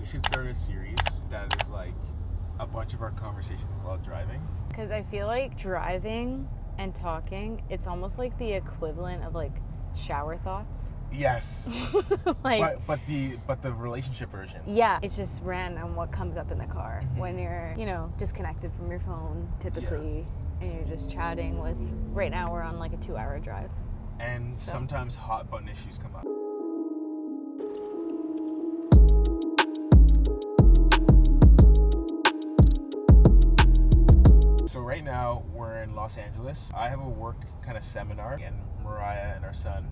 should start a series that is like a bunch of our conversations while driving. Because I feel like driving and talking, it's almost like the equivalent of like shower thoughts. Yes. Like, but the relationship version. yeah, it's just random what comes up in the car when you're, disconnected from your phone typically, and you're just chatting with. Right now we're on like a 2-hour drive. And sometimes hot button issues come up. So right now we're in Los Angeles. I have a work kind of seminar, and Mariah and our son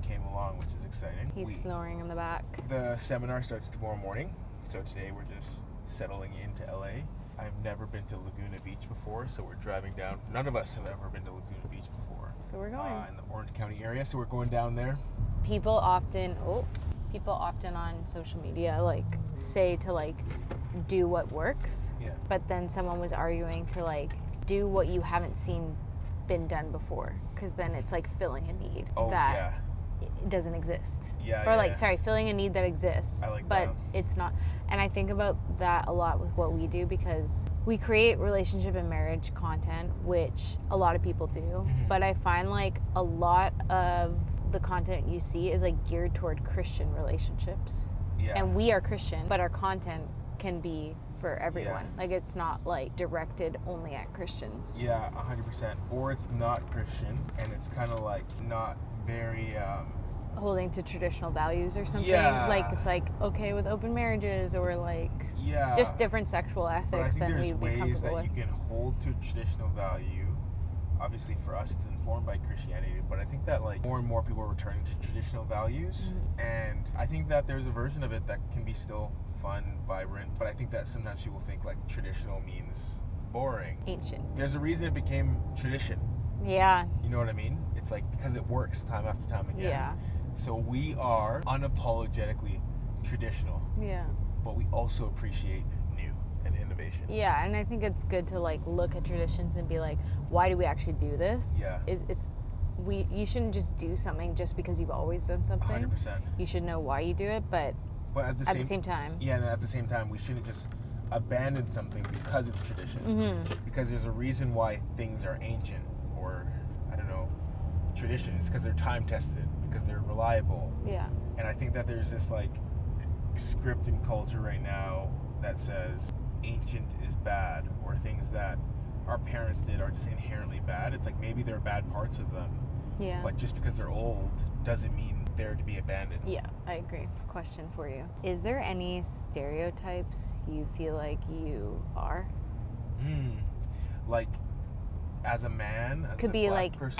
came along, which is exciting. He's snoring in the back. The seminar starts tomorrow morning, so today we're just settling into LA. I've never been to Laguna Beach before, so we're driving down. None of us have ever been to Laguna Beach before. So we're going. In the Orange County area, so we're going down there. People often on social media like say to like do what works. Yeah. But then someone was arguing to like do what you haven't seen been done before, because then it's like filling a need that it doesn't exist. Filling a need that exists. I like but that. It's not. And I think about that a lot with what we do, because we create relationship and marriage content, which a lot of people do. But I find like a lot of the content you see is like geared toward Christian relationships. Yeah. And we are Christian, but our content can be for everyone. Yeah. Like it's not like directed only at Christians. Yeah, 100%. Or it's not Christian, and it's kind of like not very holding to traditional values or something. Yeah. Like it's like okay with open marriages, or like just different sexual ethics than we'd be comfortable with. But I think there's ways that you can hold to traditional value. Obviously for us it's informed by Christianity, but I think that like more and more people are returning to traditional values, and I think that there's a version of it that can be still fun, vibrant, but I think that sometimes people think like traditional means boring. Ancient. There's a reason it became tradition. Yeah. You know what I mean? It's like because it works time after time again. Yeah. So we are unapologetically traditional. Yeah. But we also appreciate new and innovation. Yeah, and I think it's good to like look at traditions and be like, why do we actually do this? Yeah. You shouldn't just do something just because you've always done something. 100%. You should know why you do it, but at the same time. Yeah, and at the same time, we shouldn't just abandon something because it's tradition. Because there's a reason why things are ancient, or I don't know, tradition. It's because they're time tested, because they're reliable. Yeah. And I think that there's this like script in culture right now that says ancient is bad, or things that our parents did are just inherently bad. It's like maybe there are bad parts of them. Yeah. But just because they're old doesn't mean they're to be abandoned. Yeah, I agree. Question for you. Is there any stereotypes you feel like you are? Like as a man, as could a be black like person,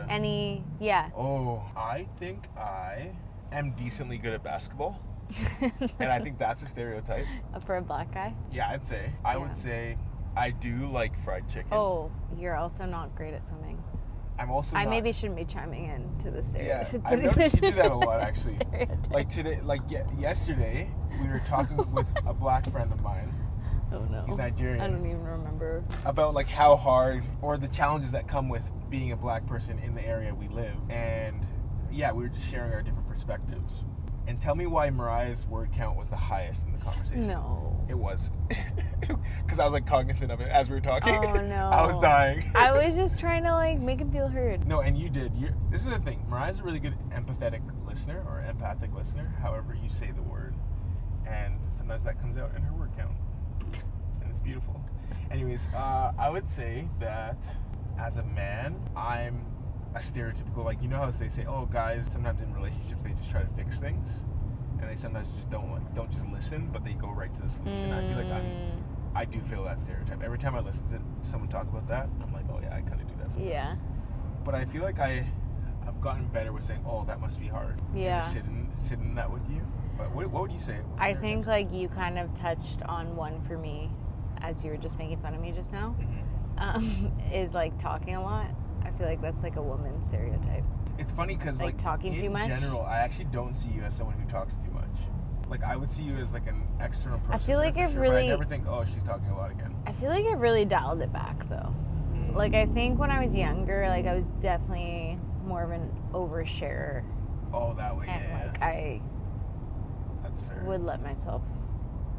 any, yeah. Oh, I think I am decently good at basketball. And I think that's a stereotype. For a black guy? Yeah, I'd say. I would say I do like fried chicken. Oh, you're also not great at swimming. I'm also I maybe shouldn't be chiming in to the stereotype. Yeah, I've noticed you do that a lot, actually. Stereotypes. Like today, yesterday, we were talking with a black friend of mine. Oh no. He's Nigerian. I don't even remember. About like how hard, or the challenges that come with being a black person in the area we live. And yeah, we were just sharing our different perspectives. And tell me why Mariah's word count was the highest in the conversation. No. It was. Because I was like cognizant of it as we were talking. Oh no. I was dying. I was just trying to like make him feel heard. No, and you did. This is the thing. Mariah's a really good empathetic listener, or empathic listener, however you say the word. And sometimes that comes out in her word count. And it's beautiful. Anyways, I would say that as a man, I'm a stereotypical, like, you know how they say, oh, guys sometimes in relationships they just try to fix things, and they sometimes just don't just listen, but they go right to the solution. I feel like I do feel that stereotype every time I listen to someone talk about that. I'm like, oh yeah, I kind of do that sometimes. Yeah. But I feel like I've gotten better with saying, oh, that must be hard. Yeah. And just sit in that with you. But what would you say? I think like you kind of touched on one for me as you were just making fun of me just now. Is like talking a lot. I feel like that's like a woman stereotype. It's funny because like talking too much. In general, I actually don't see you as someone who talks too much. Like I would see you as like an external processor. I feel like for it sure, really. But I never think, oh, she's talking a lot again. I feel like it really dialed it back though. Like I think when I was younger, like I was definitely more of an oversharer. Oh, that way, and yeah. like I That's fair. would let myself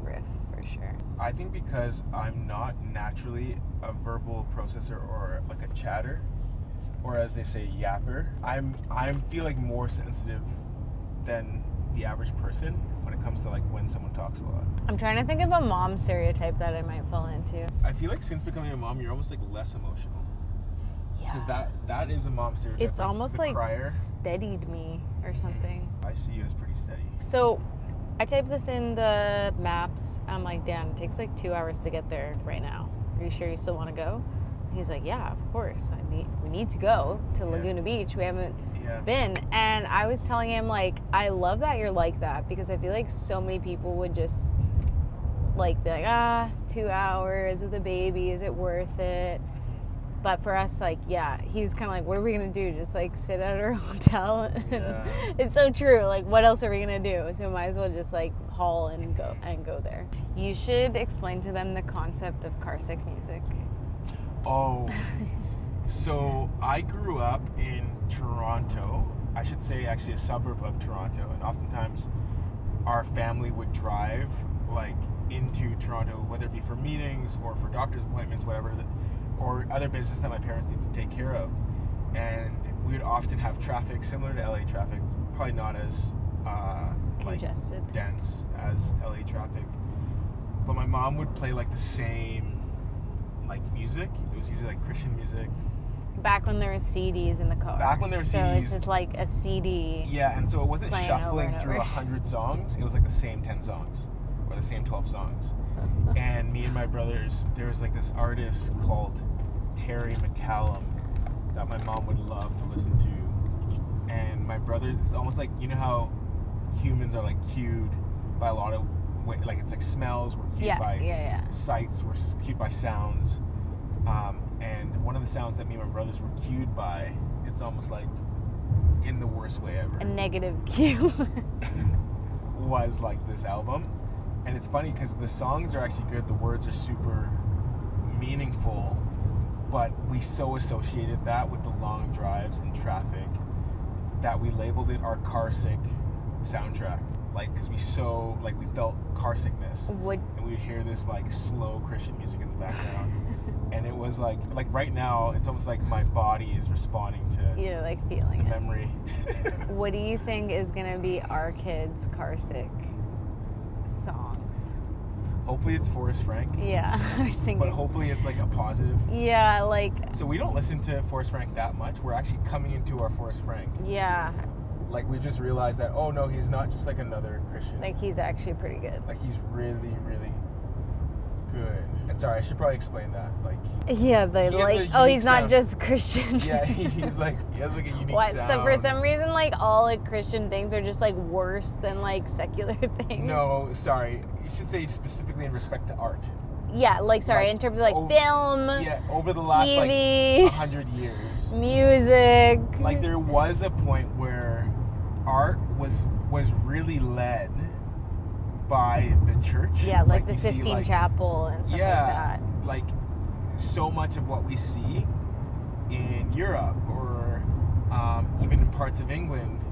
riff for sure. I think because I'm not naturally a verbal processor or like a chatter, or as they say, yapper. I feel like more sensitive than the average person when it comes to like when someone talks a lot. I'm trying to think of a mom stereotype that I might fall into. I feel like since becoming a mom, you're almost like less emotional. Yeah. Because that is a mom stereotype. It's almost like crier. steadied me or something. I see you as pretty steady. So I typed this in the maps. I'm like, damn, it takes like 2 hours to get there right now. Are you sure you still want to go? And he's like, yeah, of course. We need to go to Laguna Beach. We haven't been. And I was telling him, like, I love that you're like that, because I feel like so many people would just like be like, 2 hours with a baby, is it worth it? But for us, like, yeah, he was kind of like, what are we going to do? Just, like, sit at our hotel? Yeah. It's so true. Like, what else are we going to do? So we might as well just, like, haul and go there. You should explain to them the concept of car sick music. Oh. So I grew up in Toronto. I should say, actually, a suburb of Toronto. And oftentimes our family would drive, like, into Toronto, whether it be for meetings or for doctor's appointments, whatever, or other business that my parents need to take care of. And we would often have traffic similar to LA traffic, probably not as congested, like, dense as LA traffic. But my mom would play like the same like music. It was usually like Christian music. Back when there were CDs in the car. Back when there were CDs. So it's just like a CD. Yeah, and so it wasn't shuffling through over. 100 songs. It was like the same 10 songs or the same 12 songs. And me and my brothers, there was like this artist called Terry McCallum that my mom would love to listen to. And my brother, it's almost like, you know how humans are like cued by a lot of, like it's like smells, we're cued by sights, we're cued by sounds. And one of the sounds that me and my brothers were cued by, it's almost like in the worst way ever. A negative cue. Was like this album. And it's funny because the songs are actually good, the words are super meaningful, but we so associated that with the long drives and traffic that we labeled it our car sick soundtrack. Like, because we felt car sickness. And we would hear this like slow Christian music in the background. And it was like right now, it's almost like my body is responding to You're like feeling the it. memory. What do you think is going to be our kids' car sick songs? Hopefully it's Forrest Frank. Yeah, I was thinking. But hopefully it's like a positive. Yeah, like. So we don't listen to Forrest Frank that much. We're actually coming into our Forrest Frank. Yeah. Like, we just realized that, oh no, he's not just like another Christian. Like, he's actually pretty good. Like, he's really, really good. And sorry, I should probably explain that. Like, yeah, he's not just Christian. Yeah, he has like a unique sound. So for some reason, like, all like Christian things are just like worse than like secular things. No, sorry. You should say specifically in respect to art. Yeah, like, sorry, in terms of like film, yeah, over the last TV, like 100 years, music. Like, there was a point where art was really led by the church. Yeah, like the Sistine Chapel and stuff like that. Like, so much of what we see in Europe or even in parts of England,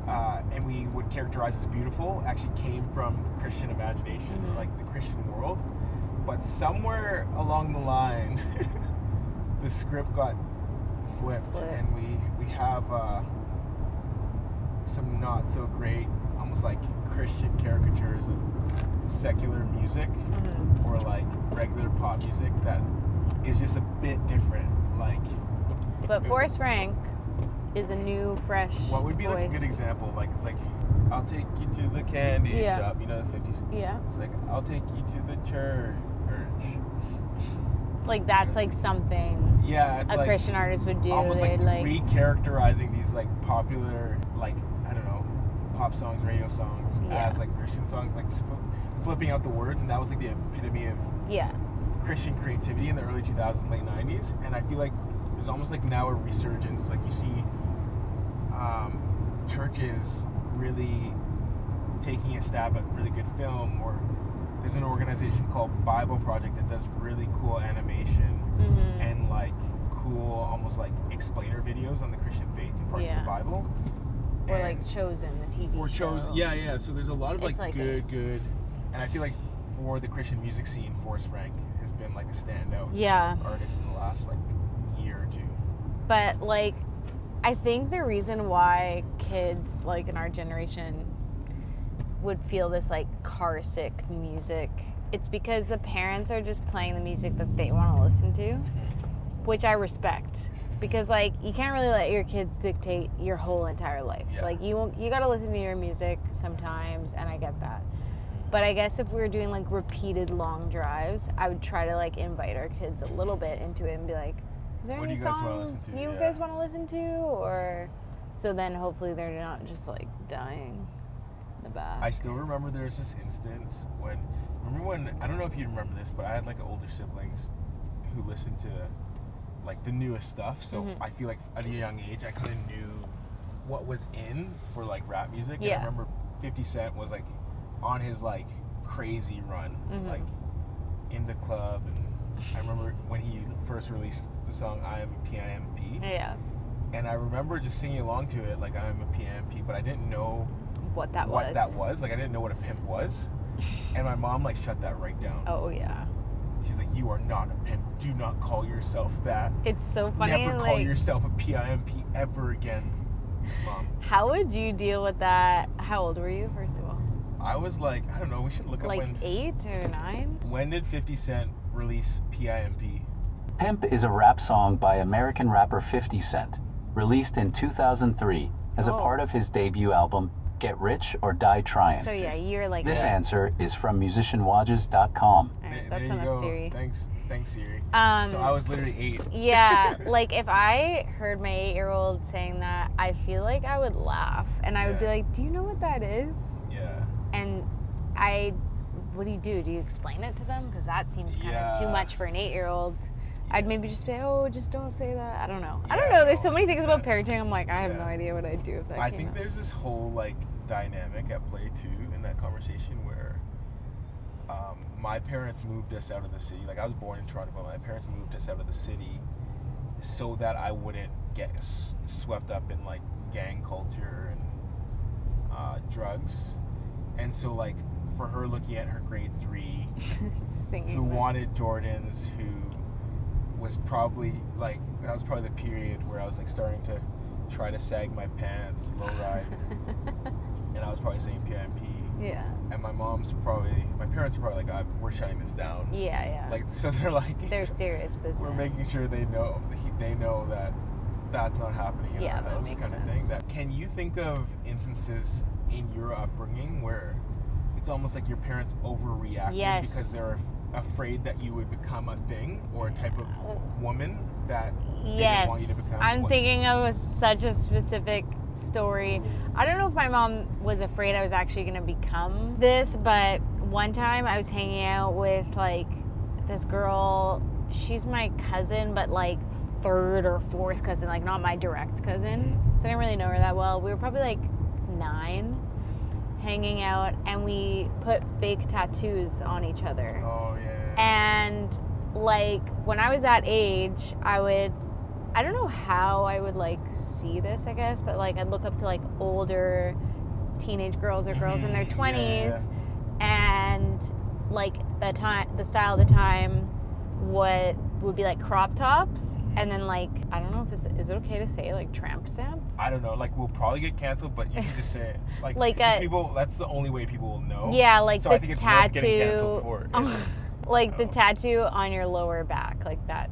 and we would characterize as beautiful, actually came from the Christian imagination, like the Christian world. But somewhere along the line, the script got flipped. And we have some not so great, almost like Christian caricatures of secular music or like regular pop music that is just a bit different. Like, but Forrest Frank is a new, fresh what would be voice. like a good example? Like, it's like, I'll take you to the candy shop, you know, the 50s. Yeah. It's like, I'll take you to the church. Like, that's like something it's a like Christian artist would do. Almost They'd like recharacterizing these like popular, like, I don't know, pop songs, radio songs as like Christian songs, like flipping out the words. And that was like the epitome of Christian creativity in the early 2000s, late 90s. And I feel like there's almost like now a resurgence. Like, you see churches really taking a stab at really good film, or there's an organization called Bible Project that does really cool animation and like cool, almost like explainer videos on the Christian faith and parts of the Bible. Or like Chosen, the TV show. Or Chosen, yeah. So there's a lot of like good, and I feel like for the Christian music scene, Forrest Frank has been like a standout Yeah. artist in the last like year or two. But like, I think the reason why kids like in our generation would feel this like car sick music, it's because the parents are just playing the music that they want to listen to, which I respect. Because like you can't really let your kids dictate your whole entire life. Yeah. Like you gotta listen to your music sometimes, and I get that. But I guess if we were doing like repeated long drives, I would try to like invite our kids a little bit into it and be like, is there What do any you guys wanna song listen to? you Yeah. guys want to listen to? Or so then hopefully they're not just like dying in the back. I still remember there's this instance when I don't know if you remember this, but I had like older siblings who listened to like the newest stuff, so I feel like at a young age I kind of knew what was in for like rap music. And Yeah. I remember 50 Cent was like on his like crazy run, like in the club, and I remember when he first released the song I Am a PIMP, Yeah. and I remember just singing along to it like I Am a PIMP, but I didn't know What that was. like I didn't know what a pimp was, and my mom like shut that right down. Oh yeah. She's like, you are not a pimp. Do not call yourself that. It's so funny. Never call like, yourself a PIMP ever again, Mom. how would you deal with that? How old were you, first of all? I was like, I don't know, we should look up Like 8 or 9? when did 50 Cent release PIMP? Pimp is a rap song by American rapper 50 Cent, released in 2003 as a part of his debut album, Get Rich or Die Tryin'. So yeah, you're like This that. answer is from musicianwages.com. Alright, that's there you enough, go. Siri. Thanks Siri. So I was literally 8. Yeah, like if I heard my 8-year-old saying that, I feel like I would laugh and I would be Yeah. like, do you know what that is? Yeah. And what do you do? Do you explain it to them? Because that seems kind of too Yeah. much for an 8-year-old. I'd maybe just be like, oh, just don't say that. I don't know. I Yeah, don't know. There's so no, many things about 100%. parenting. I'm like, I have no Yeah. idea what I'd do if that I came think up. there's this whole like dynamic at play too in that conversation where my parents moved us out of the city. Like I was born in Toronto, but my parents moved us out of the city so that I wouldn't get swept up in like gang culture and drugs. And so like for her looking at her grade 3 Singing. who that. wanted Jordans, who was probably like, that was probably the period where I was like starting to try to sag my pants, low ride, and I was probably saying PIMP. Yeah. And my parents are probably like, we're shutting this down. Yeah, yeah. Like, so they're like, They're serious business. we're making sure they know that that's not happening in Yeah, our that house, makes kind of thing. sense. Can you think of instances in your upbringing where it's almost like your parents overreacted Yes. because they're afraid that you would become a thing or a type of woman that they Yes. didn't want you to become? I'm thinking of such a specific story. I don't know if my mom was afraid I was actually going to become this, but one time I was hanging out with like this girl. She's my cousin, but like 3rd or 4th cousin, like not my direct cousin. So I didn't really know her that well. We were probably like 9, hanging out, and we put fake tattoos on each other. Oh yeah. And like when I was that age, I don't know how I would like see this, I guess, but like I'd look up to like older teenage girls or girls in their 20s, and like the style of the time would be like crop tops, and then like, I don't know if is it okay to say like tramp stamp? I don't know. Like we'll probably get canceled, but you can just say it. Like, Like because a- people. That's the only way people will know. Yeah, like so the I think it's worth getting canceled tattoo, for it. like the Oh. tattoo on your lower back, like that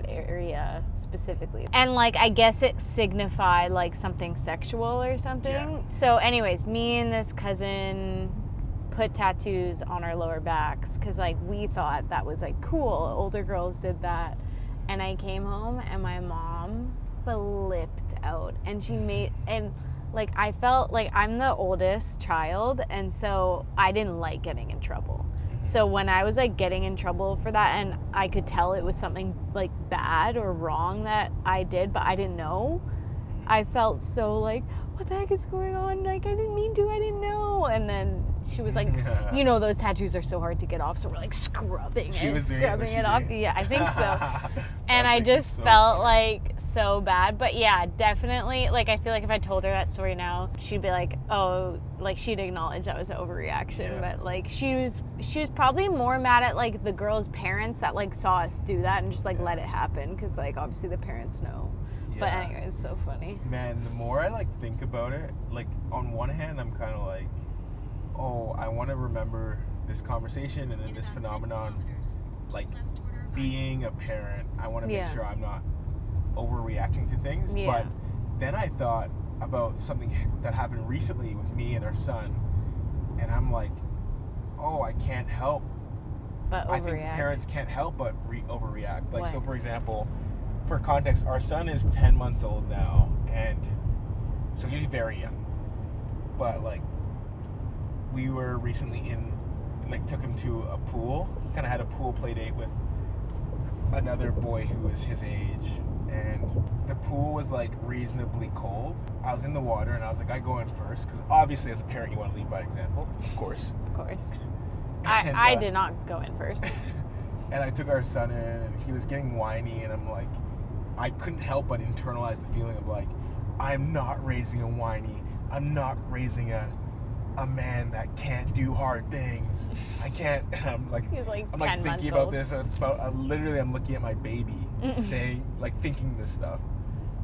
area specifically. And like I guess it signified like something sexual or something. Yeah. So anyways, me and this cousin put tattoos on our lower backs because like we thought that was like cool. Older girls did that. And I came home and my mom flipped out, and like I felt like I'm the oldest child, and so I didn't like getting in trouble. So when I was like getting in trouble for that, and I could tell it was something like bad or wrong that I did, but I didn't know, I felt so like, what the heck is going on? Like I didn't mean to, I didn't know. And then she was like, you know, those tattoos are so hard to get off, so we're like scrubbing it off. Yeah, I think so. And I just so felt funny. Like so bad. But yeah, definitely, like I feel like if I told her that story now, she'd be like, oh, like she'd acknowledge that was an overreaction. But like she was probably more mad at like the girl's parents that like saw us do that and just like let it happen, because like obviously the parents know. But anyway, it's so funny. Man, the more I like think about it, like on one hand I'm kind of like, oh, I want to remember this conversation and then this phenomenon, like being a parent, I want to make sure I'm not overreacting to things. But then I thought about something that happened recently with me and our son, and I'm like, oh, I can't help but overreact. I think parents can't help but overreact. Like, so for example, for context, our son is 10 months old now, and so he's very young. But like, we were recently took him to a pool. Kind of had a pool play date with another boy who was his age, and the pool was like reasonably cold. I was in the water, and I was like, I go in first, because obviously as a parent you want to lead by example, of course. Of course. I did not go in first. And I took our son in, and he was getting whiny, and I'm like, I couldn't help but internalize the feeling of like, I'm not raising a whiny, I'm not raising a man that can't do hard things. I can't. And I'm like, he's like, I'm 10 like thinking months about old. this. Literally, I'm looking at my baby, saying, like, thinking this stuff.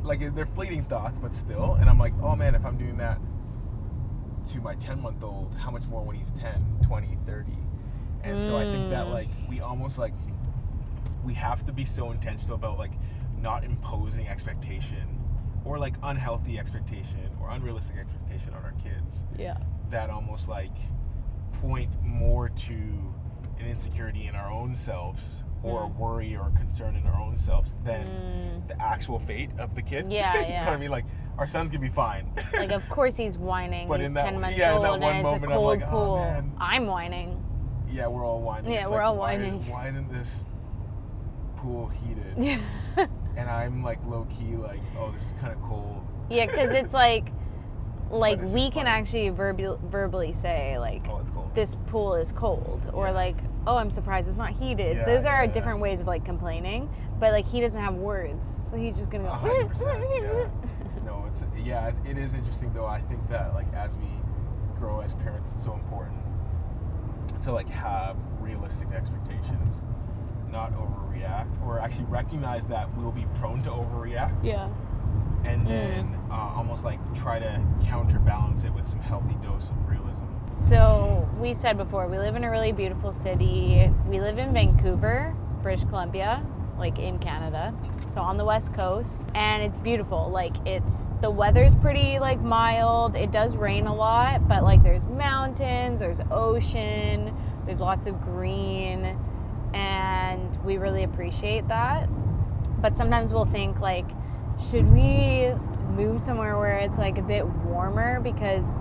Like, they're fleeting thoughts, but still. And I'm like, oh man, if I'm doing that to my 10-month-old, how much more when he's 10, 20, 30? And so I think that like we almost like we have to be so intentional about like not imposing expectation or like unhealthy expectation or unrealistic expectation on our kids. Yeah. That almost like point more to an insecurity in our own selves or a worry or concern in our own selves than the actual fate of the kid. Yeah, you know what I mean? Like, our son's gonna be fine. Like, of course he's whining. But he's in that, 10 months in old that and one it's moment, a cold I'm like, pool. oh, man. I'm whining. Yeah, we're all whining. Yeah, it's we're like, all whining. Why isn't this pool heated? And I'm like low-key like, oh, this is kind of cold. Yeah, because it's like it's we can actually verbally say like, oh, it's cold. This pool is cold, or like, oh, I'm surprised it's not heated. Yeah, Those are different ways of like complaining, but like he doesn't have words, so he's just gonna go. 100%. No, it is interesting though. I think that like as we grow as parents, it's so important to like have realistic expectations, not overreact, or actually recognize that we'll be prone to overreact. Yeah. And then almost like try to counterbalance it with some healthy dose of realism. So we said before, we live in a really beautiful city. We live in Vancouver, British Columbia, like in Canada. So on the West Coast, and it's beautiful. Like the weather's pretty like mild. It does rain a lot, but like there's mountains, there's ocean, there's lots of green, and we really appreciate that. But sometimes we'll think like, should we move somewhere where it's like a bit warmer, because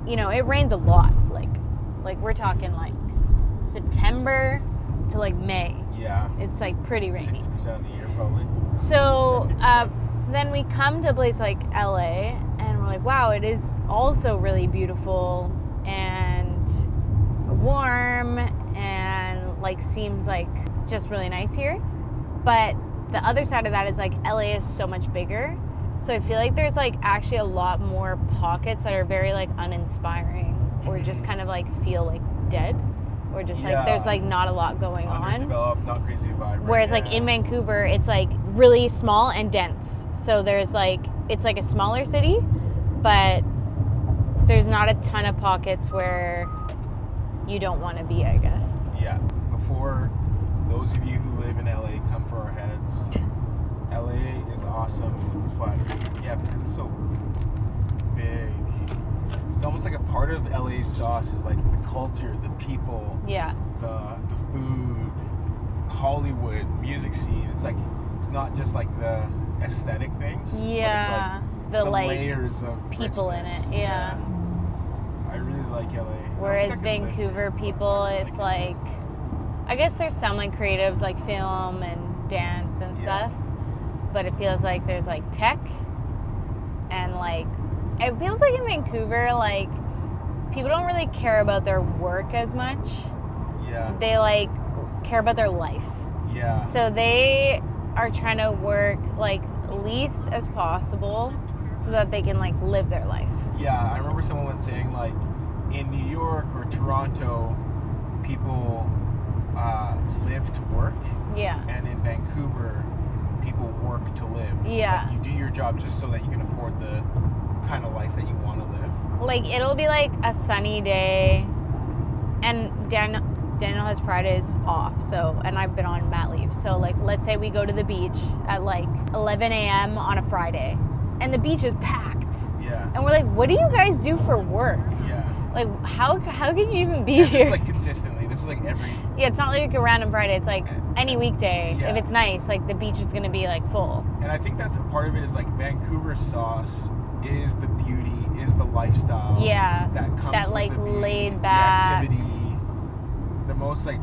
you know it rains a lot, like we're talking like September to like May. Yeah, it's like pretty rainy 60% of the year probably. So then we come to a place like LA and we're like, wow, it is also really beautiful and warm and like seems like just really nice here. But the other side of that is like LA is so much bigger, so I feel like there's like actually a lot more pockets that are very like uninspiring, or just kind of like feel like dead, or just like there's like not a lot going on. Underdeveloped, not crazy vibrant. Whereas like in Vancouver, it's like really small and dense. So there's like, it's like a smaller city, but there's not a ton of pockets where you don't want to be, I guess. Yeah. Before those of you who live in LA come for our heads, LA is awesome, but yeah, because it's so big. It's almost like a part of LA's sauce is like the culture, the people, the food, Hollywood, music scene. It's like, it's not just like the aesthetic things. Yeah. But it's like the like layers of people richness. in it. Yeah. I really like LA. Whereas Vancouver people, it's like, I guess there's some like creatives like film and dance and stuff, but it feels like there's like tech, and like it feels like in Vancouver, like people don't really care about their work as much. Yeah. They like care about their life. Yeah. So they are trying to work like least as possible so that they can like live their life. Yeah, I remember someone once saying like in New York or Toronto, people live to work. Yeah. And in Vancouver, people work to live. Yeah. Like, you do your job just so that you can afford the kind of life that you want to live. Like it'll be like a sunny day, and Daniel has Fridays off, so, and I've been on mat leave. So like, let's say we go to the beach at like 11 a.m. on a Friday, and the beach is packed. Yeah. And we're like, what do you guys do for work? Yeah. Like, how can you even be And here? this is like consistently. This is like every. Yeah, it's not like a random Friday. It's like any weekday. Yeah. If it's nice, like the beach is gonna be like full. And I think that's a part of it is like Vancouver sauce is the beauty, is the lifestyle. Yeah. That comes That with like the beauty, laid back. the activity. The most like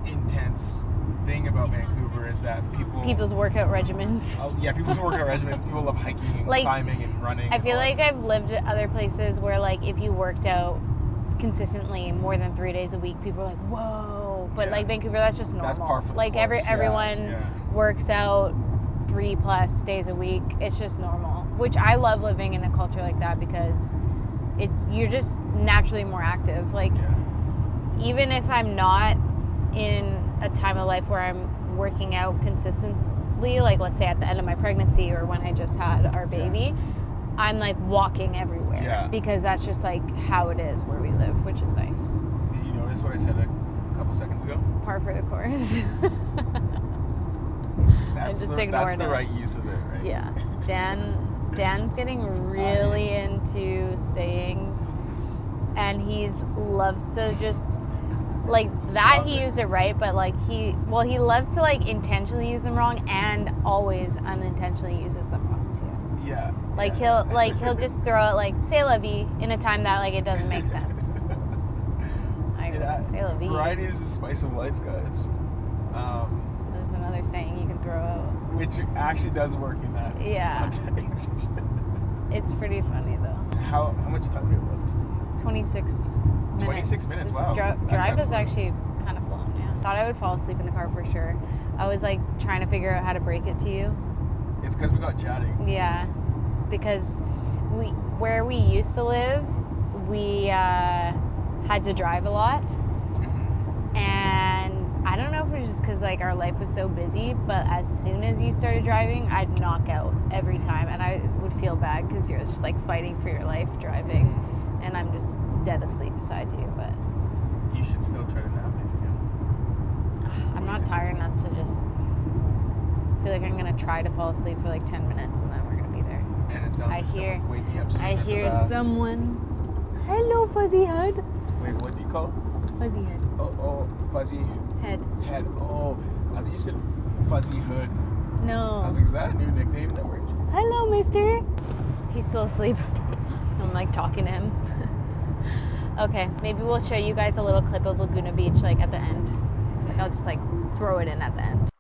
intense thing about Vancouver is that people's workout regimens. people's workout regimens. People love hiking and Like, climbing and running. I and feel all that like stuff. I've lived at other places where like if you worked out consistently more than 3 days a week, people are like, whoa. But Yeah. like Vancouver, that's just normal. That's par for the like course. Yeah, everyone yeah. works out 3+ days a week. It's just normal. Which I love living in a culture like that because you're just naturally more active. Like even if I'm not in a time of life where I'm working out consistently, like let's say at the end of my pregnancy or when I just had our baby, I'm like walking everywhere. Yeah. Because that's just like how it is where we live, which is nice. Did you notice what I said a couple seconds ago? Par for the course. That's just the ignored it. right use of it, right? Yeah. Dan's getting really into sayings, and loves to just like that. He used it right, but like he loves to like intentionally use them wrong and always unintentionally uses them wrong too. Yeah. Like yeah. he'll just throw out like "c'est la vie" in a time that like it doesn't make sense. Like "c'est la vie." Variety is the spice of life, guys. There's another saying you can throw out. Which actually does work in that context. It's pretty funny though. How much time do we have left? 26 minutes. 26 minutes, This wow. drive is actually kind of flown, yeah. Thought I would fall asleep in the car for sure. I was like trying to figure out how to break it to you. It's because we got chatting. Yeah, because where we used to live, we had to drive a lot. And I don't know if it was just because like our life was so busy, but as soon as you started driving, I'd knock out every time, and I would feel bad because you're just like fighting for your life driving, and I'm just dead asleep beside you. But You should still try to nap if you can. I'm not tired enough to just feel like I'm gonna try to fall asleep for like 10 minutes, and then we're gonna be there. And it sounds like someone's waking up soon. I hear someone. Hello, fuzzy head. Wait, what do you call it? Fuzzy head. Oh, fuzzy Head. head. Oh, I thought you said fuzzy hood. I No. was like, is that a new nickname that works? Hello, mister. He's still asleep. I'm like talking to him. Okay, maybe we'll show you guys a little clip of Laguna Beach like at the end. Like I'll just like throw it in at the end.